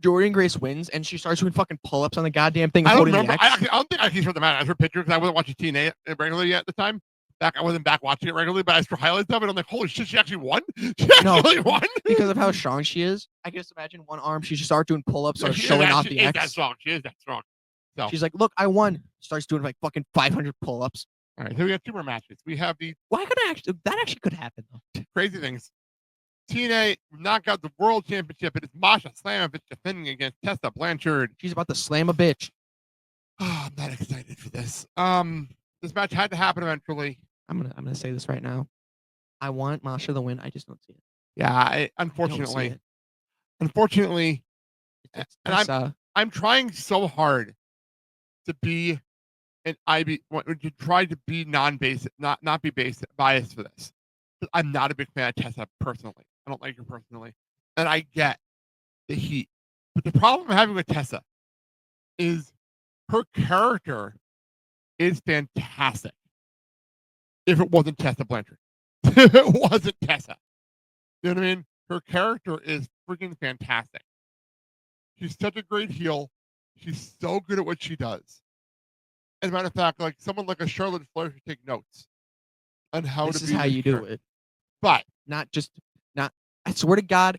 Jordan Grace wins and she starts doing fucking pull-ups on the goddamn thing. I don't remember. I don't think I actually saw the match. I saw pictures because I wasn't watching TNA regularly at the time. I wasn't back watching it regularly, but I saw highlights of it. I'm like, holy shit, she actually won. She actually won because of how strong she is. I can just imagine one arm. She just starts doing pull-ups, starts showing off the X. That strong. She is that strong. So she's like, look, I won. Starts doing like fucking 500 pull-ups. All right, so we have two more matches. We have the. Why could that actually could happen though? Crazy things. TNA knocked out the World Championship. It is Masha Slamovich defending against Tessa Blanchard. She's about to slam a bitch. Oh, I'm not excited for this. This match had to happen eventually. I'm gonna say this right now. I want Masha to win. I just don't see it. Yeah, unfortunately, I'm trying so hard to be an to try to be non-basic, not be biased for this. I'm not a big fan of Tessa personally. I don't like her personally, and I get the heat. But the problem I'm having with Tessa is her character is fantastic. If it wasn't Tessa Blanchard, if it wasn't Tessa, you know what I mean? Her character is freaking fantastic. She's such a great heel. She's so good at what she does. As a matter of fact, like someone like a Charlotte Flair should take notes on how this to is be. How you do it, but not. I swear to God,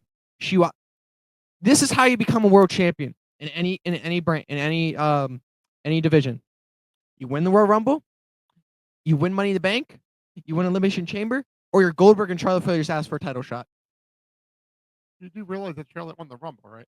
this is how you become a world champion in any brand, in any division. You win the Royal Rumble, you win Money in the Bank, you win Elimination Chamber, or you're Goldberg and Charlotte Flair just ask for a title shot. You do realize that Charlotte won the Rumble, right?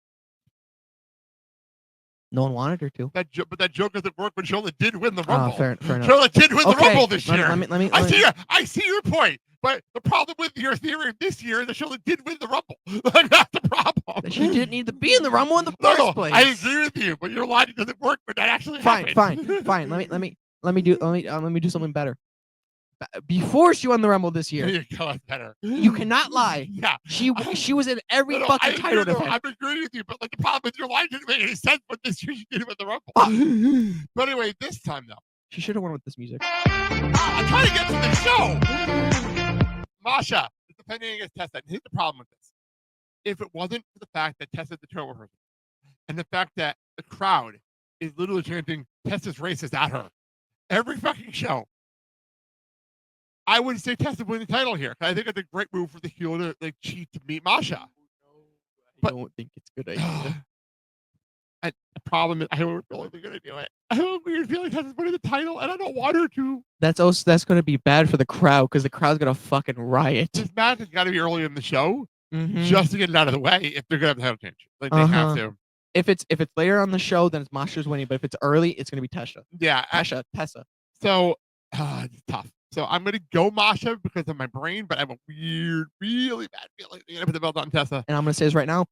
No one wanted her to. But that joke doesn't work when Charlotte did win the Rumble. Fair enough. Charlotte did win the Rumble this year. I see your point. But the problem with your theory this year is that Charlotte did win the Rumble. That's the problem. She didn't need to be in the Rumble in the first place. I agree with you, but your logic doesn't work. But that actually happened. Fine. Let me let me do something better. Before she won the Rumble this There year, you go. That's better. you cannot lie. Yeah. She was in every No, fucking title agree, defense. I'm agreeing with you, but like the problem is your line didn't make any sense. But this year she did it with the Rumble. But anyway, this time though, She should have won with this music. I'm trying to get to the show. Masha is defending against Tessa. And here's the problem with this: if it wasn't for the fact that Tessa's the turtle rehearsal, and the fact that the crowd is literally chanting Tessa's racist at her every fucking show, I would say Tessa win the title here. I think it's a great move for the heel to like cheat to meet Masha. I don't think it's a good idea. And the problem is, I don't really think they're going to do it. I have a weird feeling Tessa's winning the title, and I don't want her to. That's going to be bad for the crowd because the crowd's going to fucking riot. This match has got to be early in the show Mhm. just to get it out of the way if they're going to have a title change. Like, they have to. If it's later on the show, then it's Masha's winning. But if it's early, it's going to be Tessa. Yeah. Tessa. So, it's tough. So I'm going to go Masha because of my brain, but I have a weird, really bad feeling they're going to put the belt on Tessa. And I'm going to say this right now.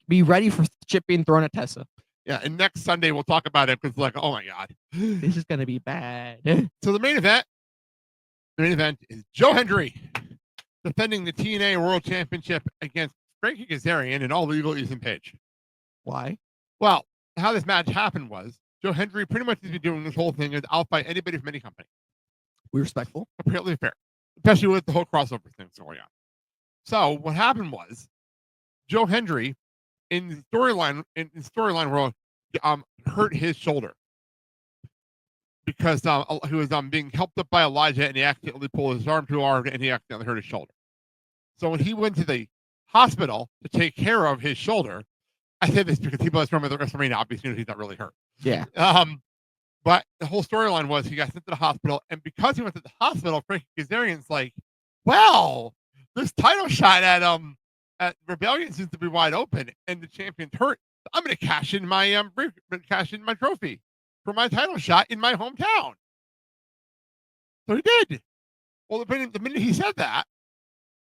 Be ready for chip being thrown at Tessa. Yeah, and next Sunday we'll talk about it because, like, oh my god, this is going to be bad. So the main event is Joe Hendry defending the TNA World Championship against Frankie Kazarian and all legal Ethan Page. Why? Well, how this match happened was Joe Hendry pretty much has been doing this whole thing is I'll fight anybody from any company. We're respectful. Apparently fair, especially with the whole crossover thing going on. So what happened was Joe Hendry in the storyline world hurt his shoulder because he was being helped up by Elijah and he accidentally pulled his arm too hard and he accidentally hurt his shoulder. So when he went to the hospital to take care of his shoulder, I say this because people remember the WrestleMania obviously he's not really hurt. Yeah. But the whole storyline was he got sent to the hospital, and because he went to the hospital, Frankie Kazarian's like, well, this title shot at Rebellion seems to be wide open, and the champion's hurt. So I'm going to cash in my trophy for my title shot in my hometown. So he did. Well, the minute he said that,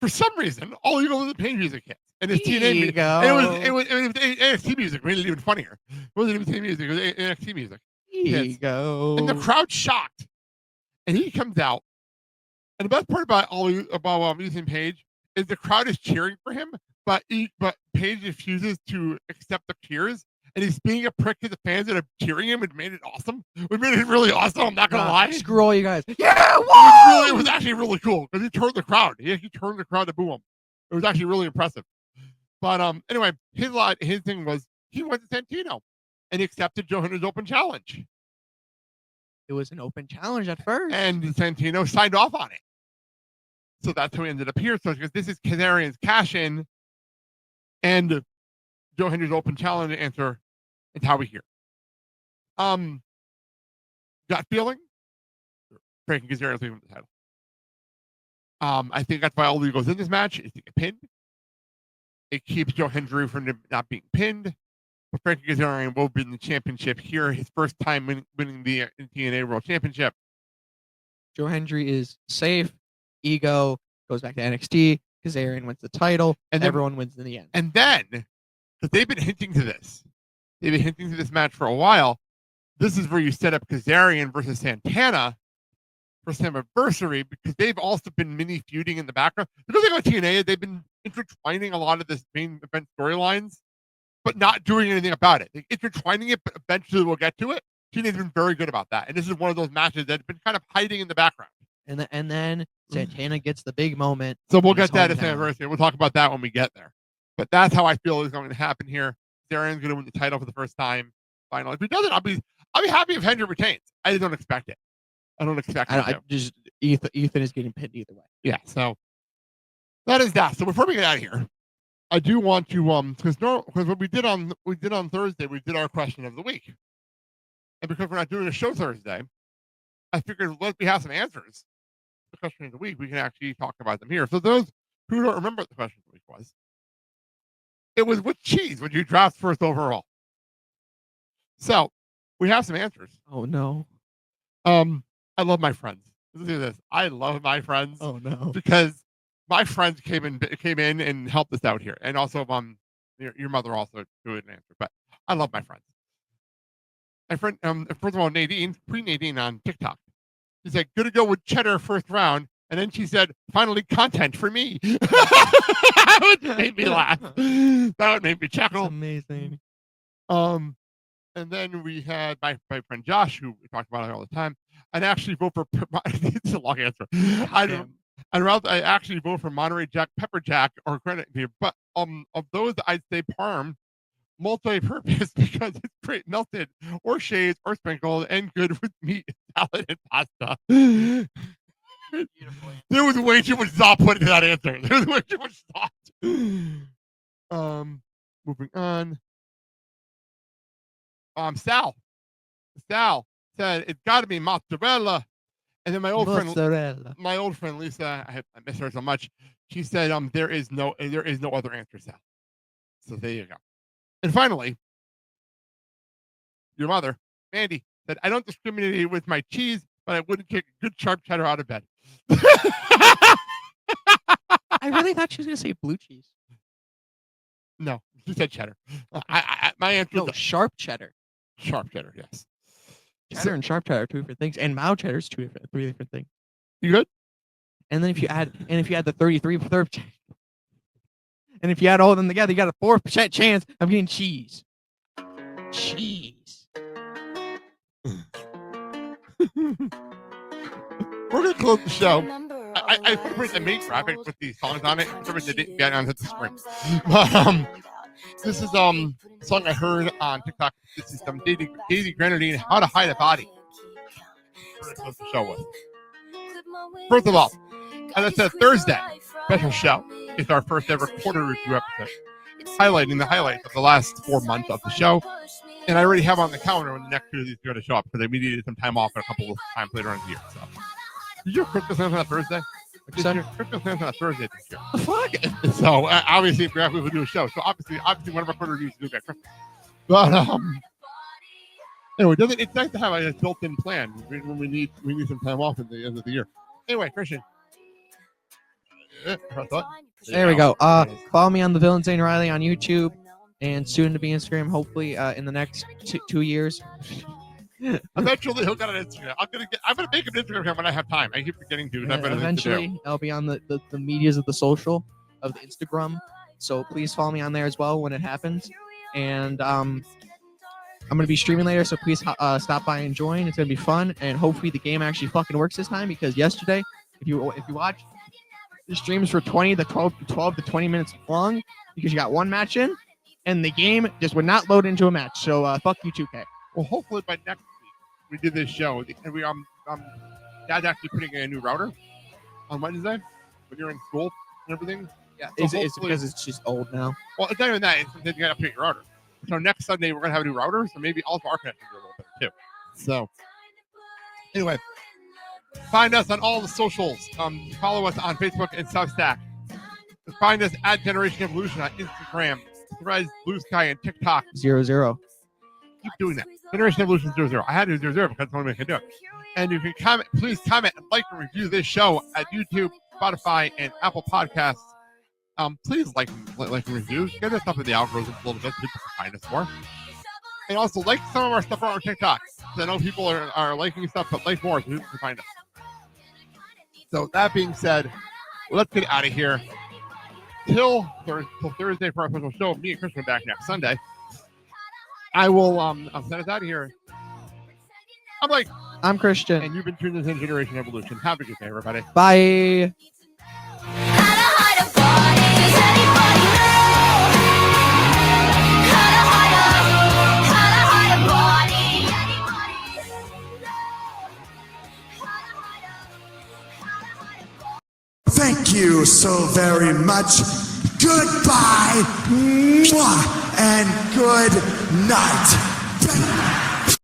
for some reason, all you go to the pain music hits, and it's TNA music. It was NXT music, made it even funnier. It wasn't even TNA music; it was NXT music. Ego. And the crowd's shocked, and he comes out. And the best part about Ethan Page is the crowd is cheering for him, but Page refuses to accept the cheers, and he's being a prick to the fans that are cheering him. It made it awesome. We made it really awesome. I'm not gonna lie. Screw all you guys. Yeah, it was actually really cool because he turned the crowd. He turned the crowd to boo him. It was actually really impressive. But anyway, his thing was he went to Santino and he accepted Joe Hendry's open challenge. It was an open challenge at first, and Santino signed off on it. So that's how he ended up here. So because this is Kazarian's cash in, and Joe Hendry's open challenge answer, it's how we hear. Gut feeling, Frankie Kazarian's leaving the title. I think that's why all the goes in this match is to get pinned. It keeps Joe Hendry from not being pinned. But Frankie Kazarian will win the championship here. His first time winning the TNA World Championship. Joe Hendry is safe. Ego goes back to NXT. Kazarian wins the title, and everyone wins in the end. And then, because they've been hinting to this, match for a while. This is where you set up Kazarian versus Santana for Slammiversary, because they've also been mini feuding in the background. Because they go TNA, they've been intertwining a lot of this main event storylines, but not doing anything about it. They're intertwining it, but eventually we'll get to it. TNA's been very good about that, and this is one of those matches that's been kind of hiding in the background. And then Santana gets the big moment. So we'll get that at Slammiversary. We'll talk about that when we get there. But that's how I feel is going to happen here. Kazarian's going to win the title for the first time. Finally, if he does it, I'll be happy if Hendry retains. I just don't expect it. I don't expect it. Ethan is getting pinned either way. Yeah. So that is that. So before we get out of here, I do want to because what we did on Thursday, we did our question of the week, and because we're not doing a show Thursday, I figured let me have some answers. The question of the week, we can actually talk about them here. So those who don't remember what the question of the week was, it was which cheese would you draft first overall? So we have some answers. Oh no. I love my friends. Let's do this. I love my friends. Oh no. Because my friends came in and helped us out here, and also your mother also threw an answer. But I love my friends. my friend, first of all, Nadine, pre-Nadine on TikTok. She said, "Good to go with cheddar first round," and then she said, "Finally, content for me." That would make me laugh. That would make me chuckle. That's amazing. And then we had my friend Josh, who we talk about it all the time. I'd actually vote for. It's a long answer. I actually vote for Monterey Jack, Pepper Jack, or Grenadier. But of those, I'd say Parm, multi-purpose because it's great melted, or shaved, or sprinkled, and good with meat, salad, and pasta. There was way too much thought put into that answer. There was way too much thought. Moving on. Sal said it's got to be mozzarella, and then my old friend Lisa, I miss her so much. She said, there is no other answer, Sal. So there you go. And finally, your mother, Mandy, said, I don't discriminate with my cheese, but I wouldn't kick a good sharp cheddar out of bed. I really thought she was gonna say blue cheese. No, she said cheddar. My answer No, is sharp cheddar. Sharp cheddar, yes. Cheddar and sharp cheddar are 2 different things, and mild cheddar is 3 different things. You good? And then if you add the 33 third, and if you add all of them together, you got a 4% chance of getting cheese. Cheese. We're gonna close the show. I put the main graphic with these songs on it. For they didn't get onto the screen. But this is a song I heard on TikTok. This is Daisy Grenadine, How to Hide a Body. We're gonna close the show with. First of all, as I said, Thursday special show is our first ever quarter review episode, highlighting the highlights of the last 4 months of the show. And I already have on the calendar when the next 2 of these are going to show up because we needed some time off a couple of times later in the year. So, did you have Christmas plans on a Thursday? Christmas plans on a Thursday this year. The fuck? So obviously, if we would do a show, so obviously, one of our quarter reviews is going to be at Christmas. But anyway, it's nice to have a built-in plan when we need some time off at the end of the year. Anyway, Christian. There we go. Follow me on the Villain Zane Riley on YouTube and soon to be Instagram. Hopefully, in the next 2 years. Eventually, he'll get an Instagram. I'm gonna make an Instagram account when I have time. I keep forgetting to. Eventually, I'll be on the medias of the social of the Instagram. So please follow me on there as well when it happens. And I'm gonna be streaming later, so please stop by and join. It's gonna be fun, and hopefully the game actually fucking works this time. Because yesterday, if you watch, the streams were 12 to 20 minutes long because you got one match in, and the game just would not load into a match. So fuck you, 2K. Well, hopefully by next week we do this show, and we Dad's actually putting in a new router on Wednesday when you're in school and everything. Yeah, so it's because it's just old now. Well, it's not even that. It's you got to update your router. So next Sunday we're gonna have a new router, so maybe also our connection a little bit too. So anyway, find us on all the socials. Follow us on Facebook and Substack. Find us at Generation Evolution on Instagram, Threads, Blue Sky, and TikTok. 0-0. Keep doing that. Generation Evolution 0-0. I had to do 0-0 because that's the only way I can do it. And you can comment, please comment and like and review this show at YouTube, Spotify, and Apple Podcasts. Please like and review. Get us up in the algorithms a little bit so people can find us more. And also like some of our stuff on our TikTok. I know people are liking stuff, but like more so people can find us. So that being said, let's get out of here. Till Thursday for our special show. Me and Chris are back next Sunday. I will I'll send us out of here. I'm Blake. I'm Christian. And you've been tuned into Generation Evolution. Have a good day, everybody. Bye. Thank you so very much. Goodbye. Mwah, and good night.